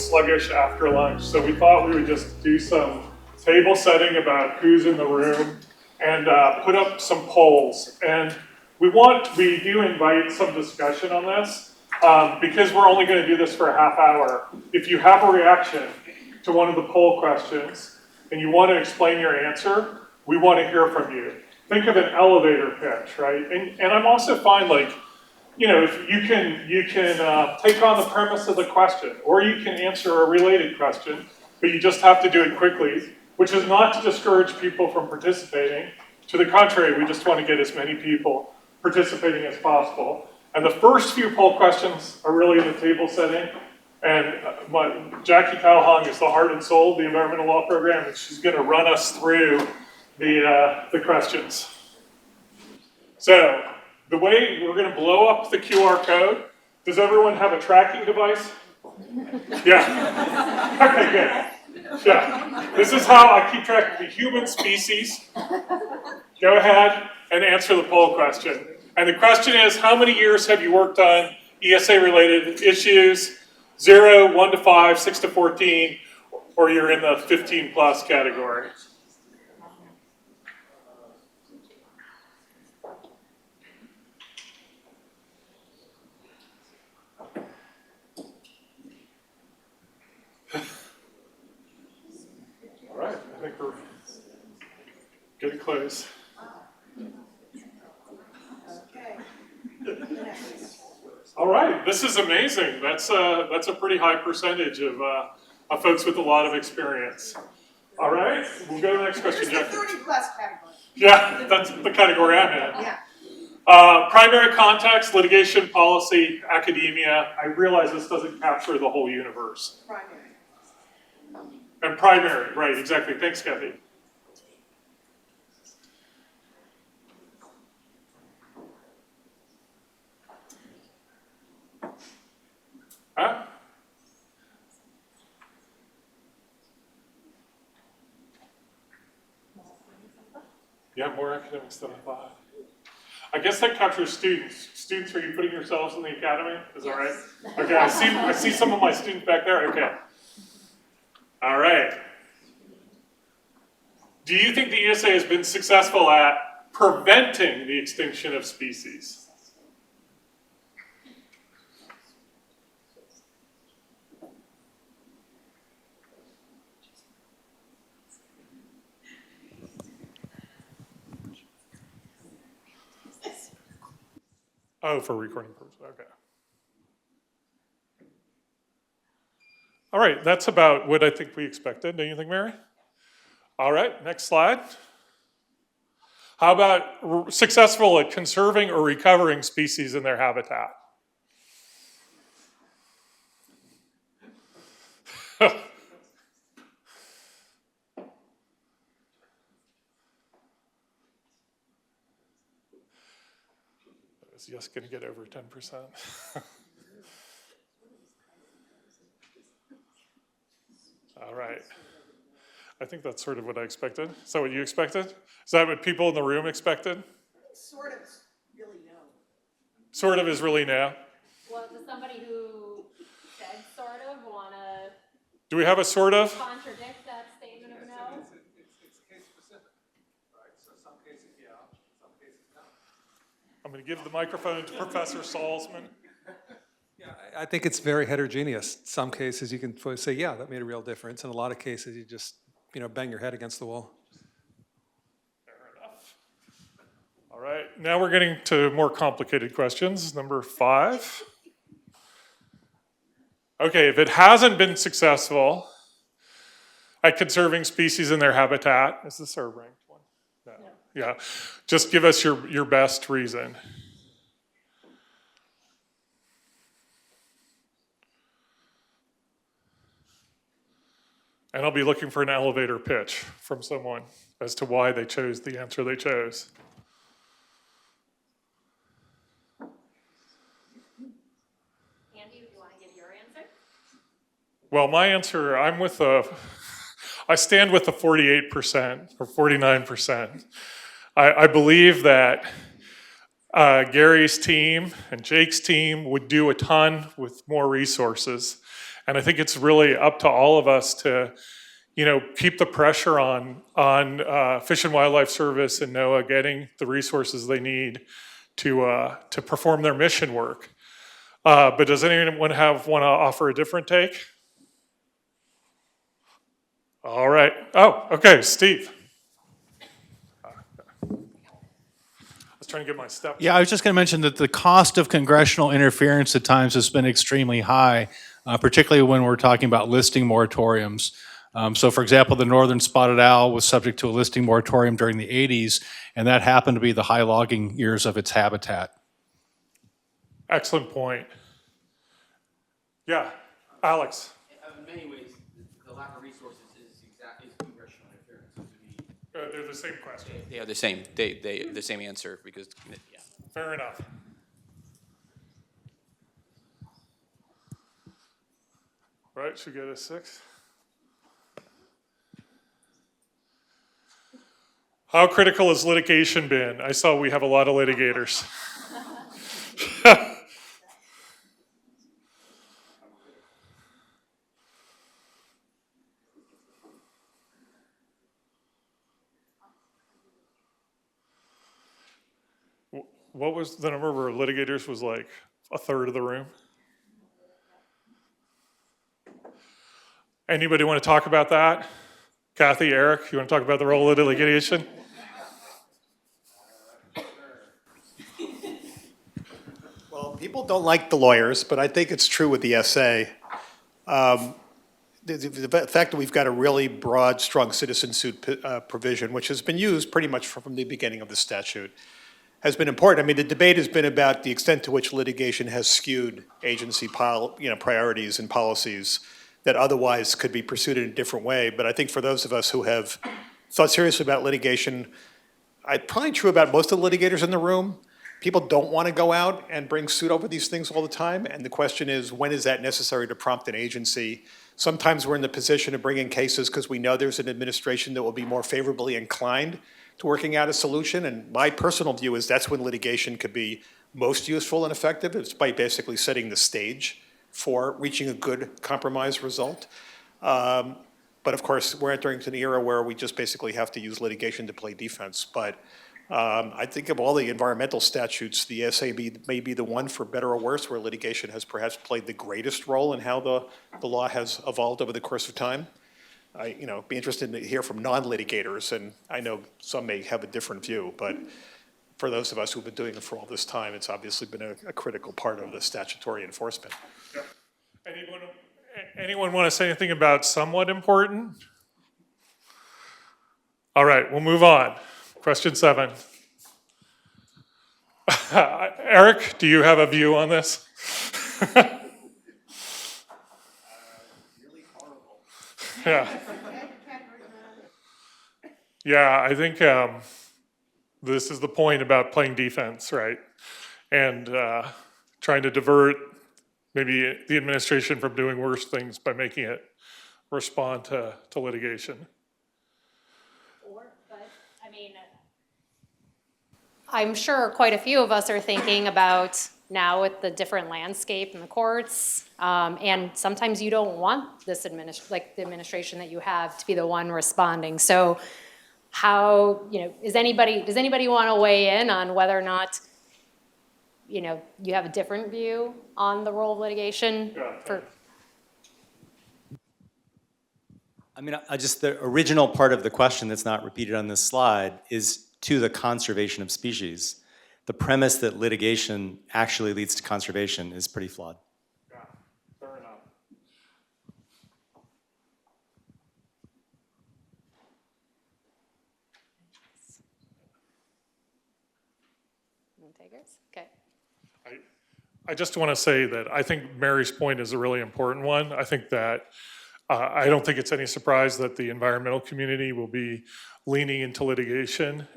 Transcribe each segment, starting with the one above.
sluggish after lunch, so we thought we would just do some table setting about who's in the room and put up some polls. And we do invite some discussion on this because we're only going to do this for a half hour. If you have a reaction to one of the poll questions and you want to explain your answer, we want to hear from you. Think of an elevator pitch, right? And I'm also fine, like, you know, if you can take on the premise of the question, or you can answer a related question, but you just have to do it quickly, which is not to discourage people from participating. To the contrary, we just want to get as many people participating as possible. And the first few poll questions are really in the table setting. And Jackie Calhoun is the heart and soul of the environmental law program, and she's going to run us through the questions. So the way we're going to blow up the QR code. Does everyone have a tracking device? Yeah. Okay, good. Yeah. This is how I keep track of the human species. Go ahead and answer the poll question. And the question is, how many years have you worked on ESA-related issues? 0, 1 to 5, 6 to 14, or you're in the 15 plus category. All right, I think we're getting close. All right, this is amazing. That's a pretty high percentage of folks with a lot of experience. All right, we'll go to the next question, Jeff. 30 plus category. Yeah, that's the category I'm in. Yeah. Primary context, litigation, policy, academia. I realize this doesn't capture the whole universe. Primary. And primary, right, exactly. Thanks, Kathy. Huh? Yeah, more academics than I thought. I guess that captures students. Students, are you putting yourselves in the academy? Is that right? Okay, I see some of my students back there. Okay. All right. Do you think the ESA has been successful at preventing the extinction of species? Oh, for recording purposes, okay. All right, that's about what I think we expected. Don't you think, Mary? All right, next slide. How about successful at conserving or recovering species in their habitat? Is just going to get over 10%? All right. I think that's sort of what I expected. Is that what you expected? Is that what people in the room expected? Sort of really no. Sort of is really no. Well, does somebody who said sort of want to Do we have a sort of? contradict that statement of no? It's case specific, right? So some cases, yeah, some cases, no. I'm going to give the microphone to Professor Salzman. Yeah, I think it's very heterogeneous. Some cases you can say, yeah, that made a real difference. In a lot of cases, you just, bang your head against the wall. Fair enough. All right, now we're getting to more complicated questions. Number 5. Okay, if it hasn't been successful at conserving species in their habitat, is this our ranked one? No. Yeah, just give us your best reason. And I'll be looking for an elevator pitch from someone as to why they chose the answer they chose. Andy, do you want to give your answer? Well, my answer, I stand with the 48% or 49%. I believe that Gary's team and Jake's team would do a ton with more resources. And I think it's really up to all of us to, keep the pressure on Fish and Wildlife Service and NOAA getting the resources they need to perform their mission work. But does anyone want to offer a different take? All right. Oh, okay, Steve. I was trying to get my step. Yeah, I was just going to mention that the cost of congressional interference at times has been extremely high, particularly when we're talking about listing moratoriums. So for example, the northern spotted owl was subject to a listing moratorium during the 80s, and that happened to be the high logging years of its habitat. Excellent point. Yeah, Alex. In many ways, the lack of resources is congressional interference. To me, They're the same question. they are the same. They the same answer because yeah. Fair enough. Right, should we go to 6? How critical has litigation been? I saw we have a lot of litigators. What was the number of our litigators? Was like a third of the room? Anybody want to talk about that? Kathy, Eric, you want to talk about the role of litigation? Well, people don't like the lawyers, but I think it's true with the ESA. The fact that we've got a really broad, strong citizen suit provision, which has been used pretty much from the beginning of the statute, has been important. I mean, the debate has been about the extent to which litigation has skewed agency priorities and policies that otherwise could be pursued in a different way. But I think for those of us who have thought seriously about litigation, it's probably true about most of the litigators in the room. People don't want to go out and bring suit over these things all the time. And the question is, when is that necessary to prompt an agency? Sometimes we're in the position of bringing cases because we know there's an administration that will be more favorably inclined to working out a solution. And my personal view is that's when litigation could be most useful and effective. It's by basically setting the stage for reaching a good compromise result. But of course, we're entering into an era where we just basically have to use litigation to play defense. But I think of all the environmental statutes, the ESA may be the one, for better or worse, where litigation has perhaps played the greatest role in how the law has evolved over the course of time. Be interested to hear from non-litigators, and I know some may have a different view, but for those of us who've been doing it for all this time, it's obviously been a critical part of the statutory enforcement. Yep. Anyone want to say anything about somewhat important? All right, we'll move on. Question 7. Eric, do you have a view on this? Really horrible. Yeah. Yeah, I think this is the point about playing defense, right? And trying to divert maybe the administration from doing worse things by making it respond to litigation. But, I mean, I'm sure quite a few of us are thinking about now with the different landscape in the courts, and sometimes you don't want this the administration that you have to be the one responding. So how, does anybody want to weigh in on whether or not, you have a different view on the role of litigation? I mean, the original part of the question that's not repeated on this slide is to the conservation of species. The premise that litigation actually leads to conservation is pretty flawed. Yeah, fair enough. Takers? Okay. I just want to say that I think Mary's point is a really important one. I think that I don't think it's any surprise that the environmental community will be leaning into litigation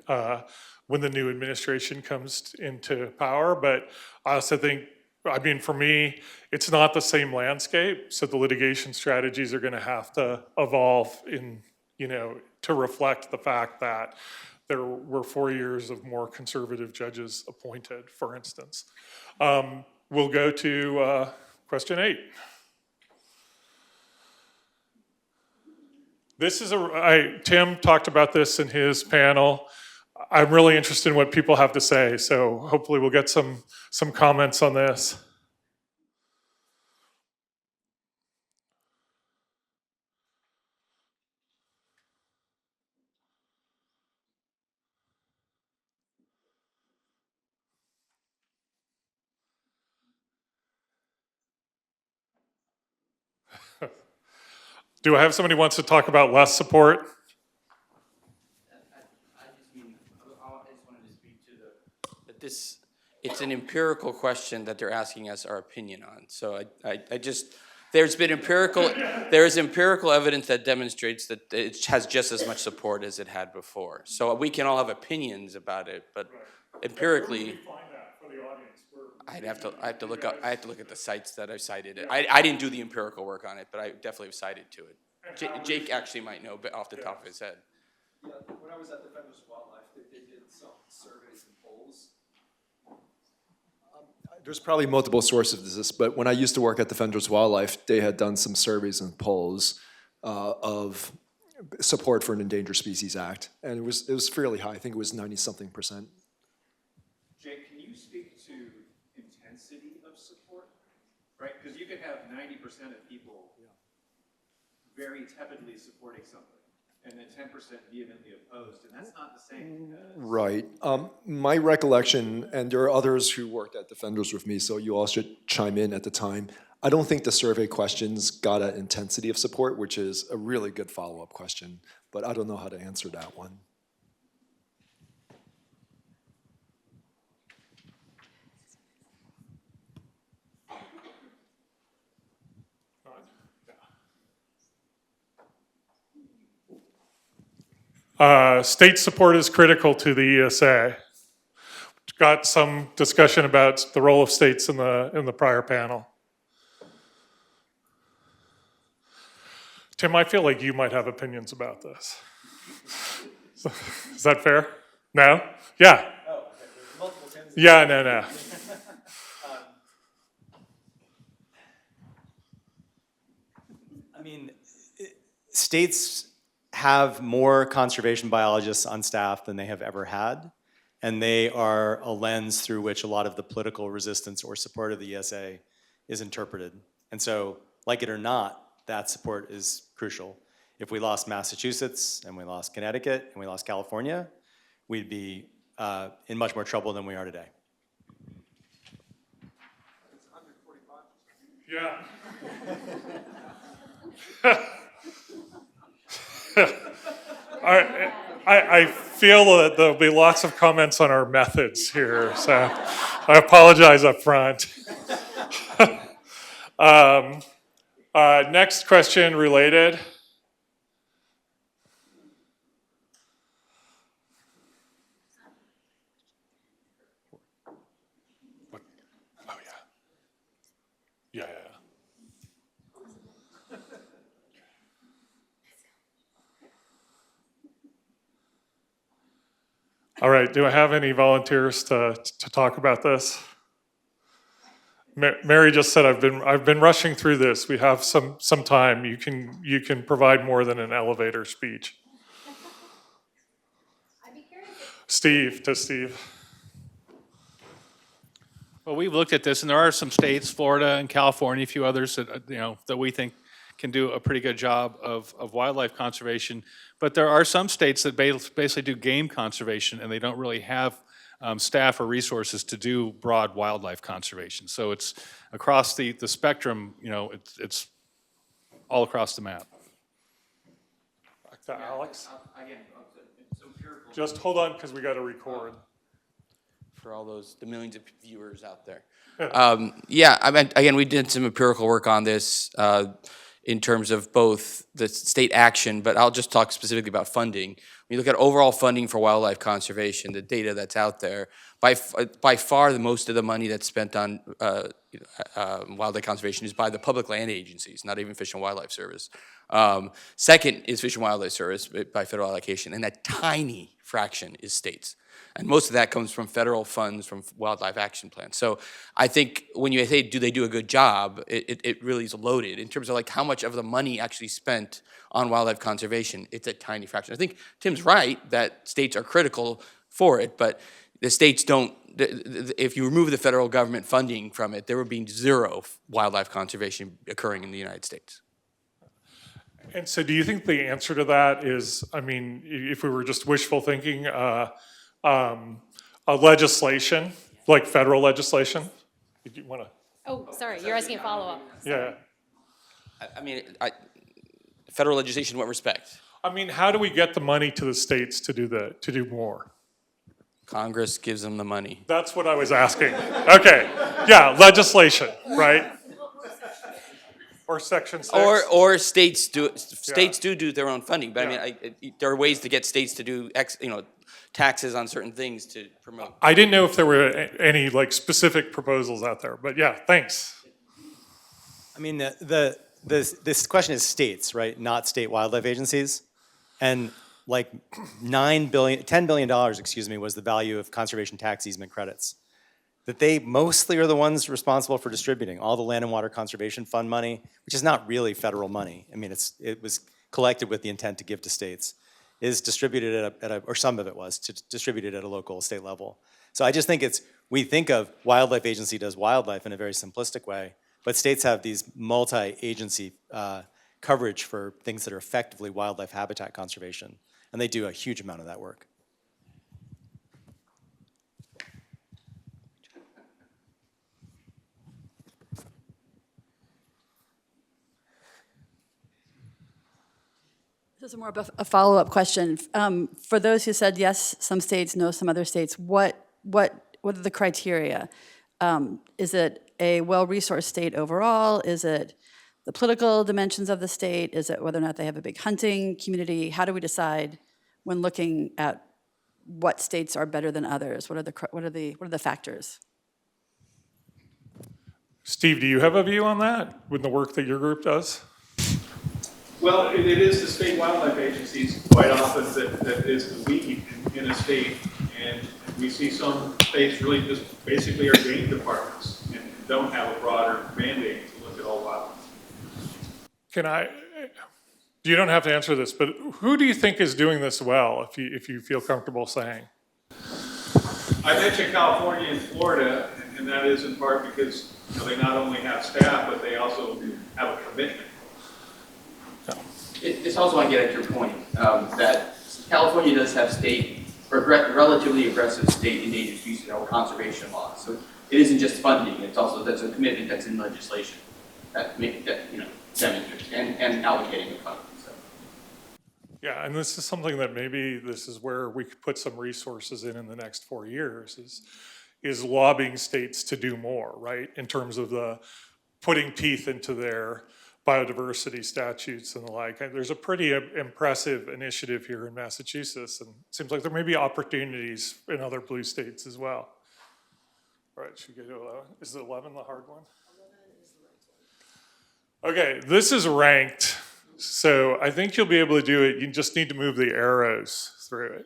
when the new administration comes into power. But I also think, for me, it's not the same landscape. So the litigation strategies are going to have to evolve to reflect the fact that there were 4 years of more conservative judges appointed, for instance. We'll go to question 8. This is Tim talked about this in his panel. I'm really interested in what people have to say, so hopefully we'll get some comments on this. Do I have somebody who wants to talk about less support? I just wanted to speak to that this, it's an empirical question that they're asking us our opinion on. So I just, there is empirical evidence that demonstrates that it has just as much support as it had before. So we can all have opinions about it, but empirically, I have to look at the sites that I've cited. I didn't do the empirical work on it, but I definitely have cited to it. Jake actually might know, but off the top of his head. Yeah, when I was at Defenders of Wildlife, they did some surveys and polls. There's probably multiple sources of this, but when I used to work at Defenders of Wildlife, they had done some surveys and polls of support for an Endangered Species Act, and it was fairly high. I think it was 90-something%. Jake, can you speak to intensity of support? Right, because you could have 90% of people very tepidly supporting something, and then 10% vehemently opposed, and that's not the same as... Right. My recollection, and there are others who worked at Defenders with me, so you all should chime in at the time. I don't think the survey questions got at intensity of support, which is a really good follow-up question, but I don't know how to answer that one. State support is critical to the ESA. Got some discussion about the role of states in the prior panel. Tim, I feel like you might have opinions about this. Is that fair? No? Yeah. Oh, okay. There's multiple Tims. Yeah, no. I mean, states have more conservation biologists on staff than they have ever had, and they are a lens through which a lot of the political resistance or support of the ESA is interpreted. And so, like it or not, that support is crucial. If we lost Massachusetts, and we lost Connecticut, and we lost California, we'd be in much more trouble than we are today. Yeah. I feel that there'll be lots of comments on our methods here, so I apologize up front. Next question related. Oh, yeah. All right, do I have any volunteers to talk about this? Mary just said I've been rushing through this. We have some time. You can provide more than an elevator speech. I'd be curious. Steve. Well, we've looked at this, and there are some states, Florida and California, a few others that that we think can do a pretty good job of wildlife conservation. But there are some states that basically do game conservation, and they don't really have staff or resources to do broad wildlife conservation. So it's across the spectrum. It's all across the map. Alex, Again, it's empirical. just hold on because we got to record. For all the millions of viewers out there. Yeah, I mean, again, we did some empirical work on this in terms of both the state action, but I'll just talk specifically about funding. When you look at overall funding for wildlife conservation, the data that's out there, by far the most of the money that's spent on wildlife conservation is by the public land agencies, not even Fish and Wildlife Service. Second is Fish and Wildlife Service by federal allocation, and a tiny fraction is states. And most of that comes from federal funds from wildlife action plans. So I think when you say, do they do a good job, it really is loaded. In terms of like how much of the money actually spent on wildlife conservation, it's a tiny fraction. I think Tim's right that states are critical for it, but the states don't, if you remove the federal government funding from it, there would be zero wildlife conservation occurring in the United States. And so do you think the answer to that is, I mean, if we were just wishful thinking, a legislation, like federal legislation? Did you want to? Oh, sorry, you're asking a follow-up. Yeah. I mean, federal legislation in what respect? I mean, how do we get the money to the states to do more? Congress gives them the money. That's what I was asking. Okay, yeah, legislation, right? Or section 6? Or states do their own funding, but I mean, there are ways to get states to do taxes on certain things to promote. I didn't know if there were any like specific proposals out there, but yeah, thanks. I mean, this question is states, right, not state wildlife agencies. And like $10 billion, excuse me, was the value of conservation tax easement credits. That they mostly are the ones responsible for distributing all the land and water conservation fund money, which is not really federal money. I mean, it was collected with the intent to give to states, is distributed or some of it was distributed at a local state level. So I just think we think of wildlife agency does wildlife in a very simplistic way, but states have these multi-agency coverage for things that are effectively wildlife habitat conservation, and they do a huge amount of that work. This is more of a follow-up question. For those who said yes, some states, no, some other states, what are the criteria? Is it a well-resourced state overall? Is it the political dimensions of the state? Is it whether or not they have a big hunting community? How do we decide when looking at what states are better than others? What are the factors? Steve, do you have a view on that with the work that your group does? Well, it is the state wildlife agencies quite often that is the lead in a state, and we see some states really just basically are game departments and don't have a broader mandate to look at all wildlife. You don't have to answer this, but who do you think is doing this well, if you feel comfortable saying? I mentioned California and Florida, and that is in part because they not only have staff, but they also have a commitment. It's also want to get at your point that California does have relatively aggressive state endangered species or conservation laws. So it isn't just funding; that's a commitment that's in legislation that demonstrates and allocating the funding. So. Yeah, and this is something that maybe this is where we could put some resources in the next 4 years is lobbying states to do more, right? In terms of the putting teeth into their biodiversity statutes and the like. There's a pretty impressive initiative here in Massachusetts, and it seems like there may be opportunities in other blue states as well. All right, should we go to 11? Is 11 the hard one? 11 is the right one. Okay, this is ranked, so I think you'll be able to do it. You just need to move the arrows through it.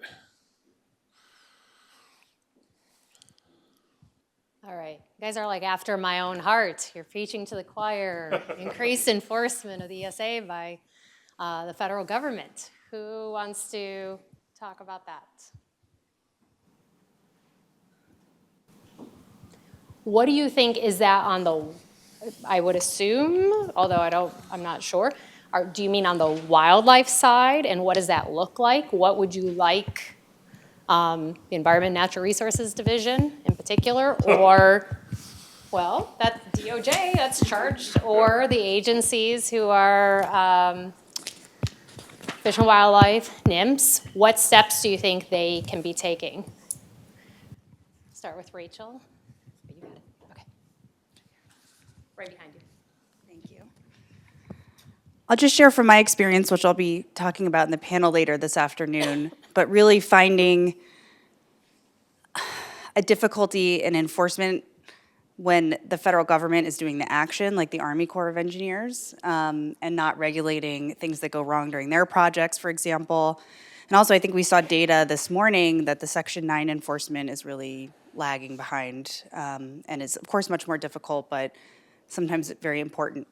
All right, you guys are like after my own heart. You're preaching to the choir. Increased enforcement of the ESA by the federal government. Who wants to talk about that? What do you think is that on the, I would assume, although I'm not sure, do you mean on the wildlife side, and what does that look like? What would you like the Environment and Natural Resources Division in particular, or, well, that's DOJ that's charged, or the agencies who are Fish and Wildlife, NIMS, what steps do you think they can be taking? Start with Rachel. You got it. Okay. Right behind you. Thank you. I'll just share from my experience, which I'll be talking about in the panel later this afternoon, but really finding a difficulty in enforcement when the federal government is doing the action, like the Army Corps of Engineers, and not regulating things that go wrong during their projects, for example. And also, I think we saw data this morning that the Section 9 enforcement is really lagging behind, and is, of course, much more difficult, but sometimes very important.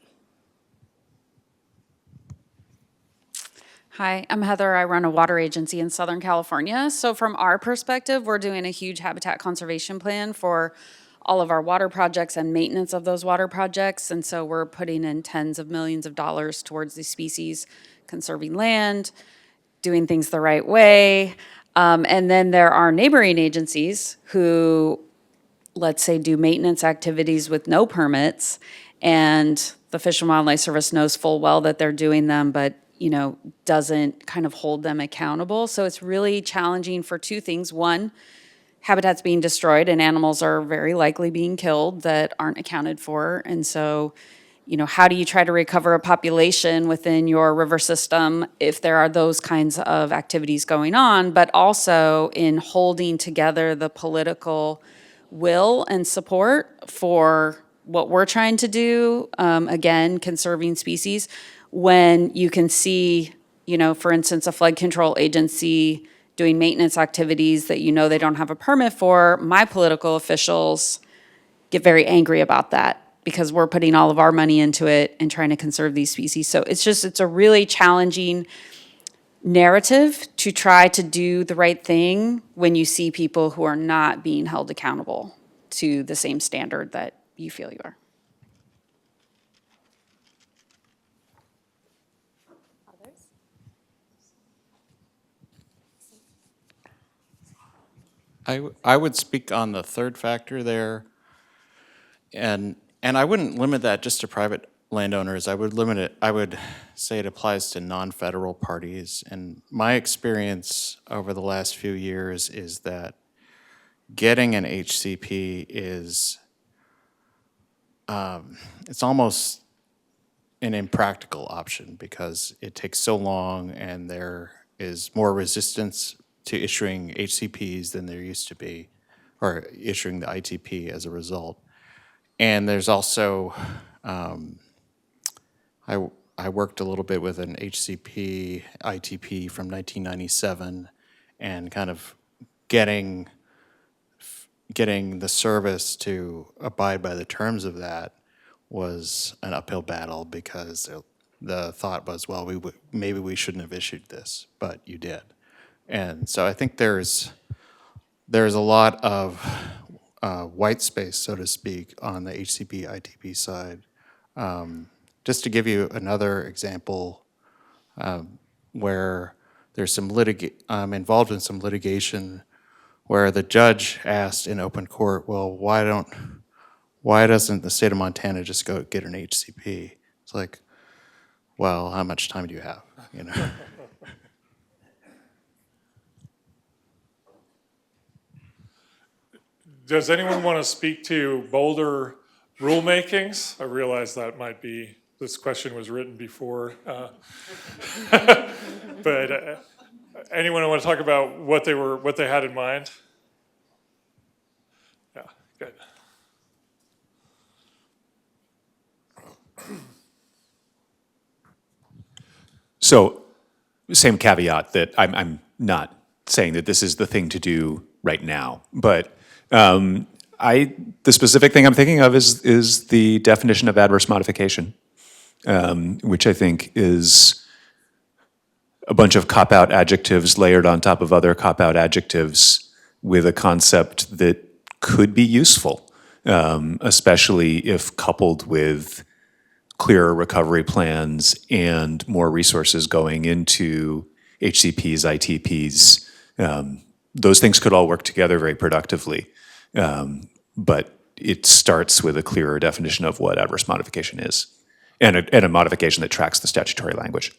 Hi, I'm Heather. I run a water agency in Southern California. So from our perspective, we're doing a huge habitat conservation plan for all of our water projects and maintenance of those water projects. And so we're putting in tens of millions of dollars towards these species, conserving land, doing things the right way. And then there are neighboring agencies who, let's say, do maintenance activities with no permits, and the Fish and Wildlife Service knows full well that they're doing them, but doesn't kind of hold them accountable. So it's really challenging for two things. One, habitat's being destroyed and animals are very likely being killed that aren't accounted for. And so, how do you try to recover a population within your river system if there are those kinds of activities going on, but also in holding together the political will and support for what we're trying to do, again, conserving species, when you can see, for instance, a flood control agency doing maintenance activities that they don't have a permit for. My political officials get very angry about that because we're putting all of our money into it and trying to conserve these species. So it's a really challenging narrative to try to do the right thing when you see people who are not being held accountable to the same standard that you feel you are. I would speak on the third factor there, and I wouldn't limit that just to private landowners. I would say it applies to non-federal parties. And my experience over the last few years is that getting an HCP is, it's almost an impractical option because it takes so long and there is more resistance to issuing HCPs than there used to be, or issuing the ITP as a result. And there's also, I worked a little bit with an HCP ITP from 1997, and kind of getting the service to abide by the terms of that was an uphill battle because the thought was, well, maybe we shouldn't have issued this, but you did. And so I think there's a lot of white space, so to speak, on the HCP ITP side. Just to give you another example, where there's some involved in some litigation where the judge asked in open court, well, why doesn't the state of Montana just go get an HCP? It's like, well, how much time do you have, Does anyone want to speak to bolder rulemakings? I realize that might be, this question was written before. But anyone want to talk about what they had in mind? Yeah, good. So, same caveat that I'm not saying that this is the thing to do right now, but the specific thing I'm thinking of is the definition of adverse modification, which I think is a bunch of cop-out adjectives layered on top of other cop-out adjectives with a concept that could be useful, especially if coupled with clearer recovery plans and more resources going into HCPs, ITPs. Those things could all work together very productively. But it starts with a clearer definition of what adverse modification is, and a modification that tracks the statutory language.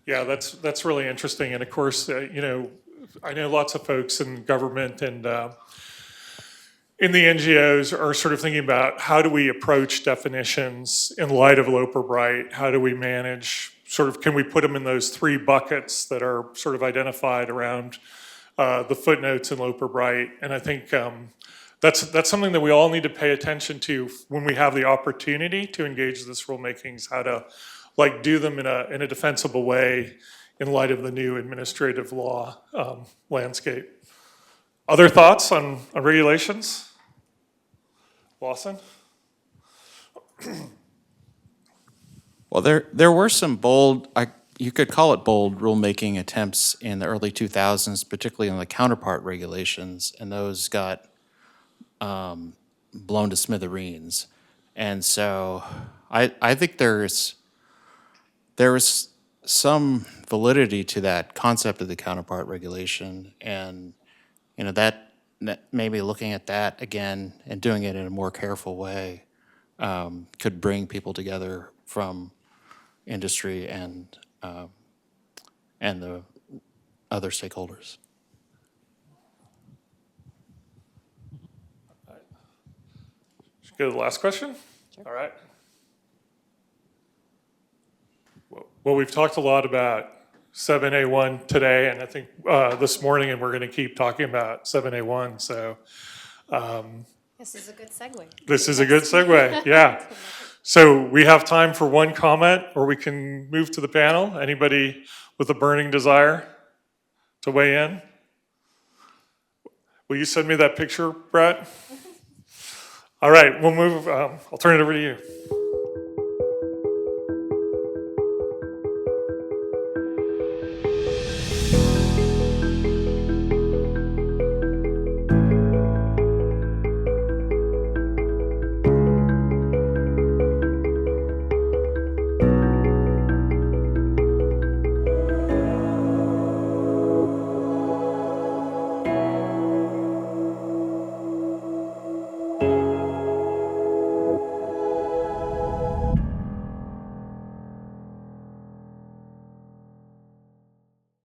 Yeah, that's really interesting. And of course, I know lots of folks in government and in the NGOs are sort of thinking about how do we approach definitions in light of Loper-Bright? How do we manage, can we put them in those three buckets that are sort of identified around the footnotes in Loper-Bright? And I think that's something that we all need to pay attention to when we have the opportunity to engage this rulemaking, is how to like do them in a defensible way in light of the new administrative law landscape. Other thoughts on regulations? Lawson? Well, there were some bold, you could call it bold rulemaking attempts in the early 2000s, particularly on the counterpart regulations, and those got blown to smithereens. And so I think there is some validity to that concept of the counterpart regulation, and that maybe looking at that again and doing it in a more careful way could bring people together from industry and the other stakeholders. Should go to the last question? All right. Well, we've talked a lot about 7A1 today, and I think this morning, and we're going to keep talking about 7A1. So This is a good segue. this is a good segue. Yeah. So we have time for one comment, or we can move to the panel. Anybody with a burning desire to weigh in? Will you send me that picture, Brett? All right, we'll move. I'll turn it over to you.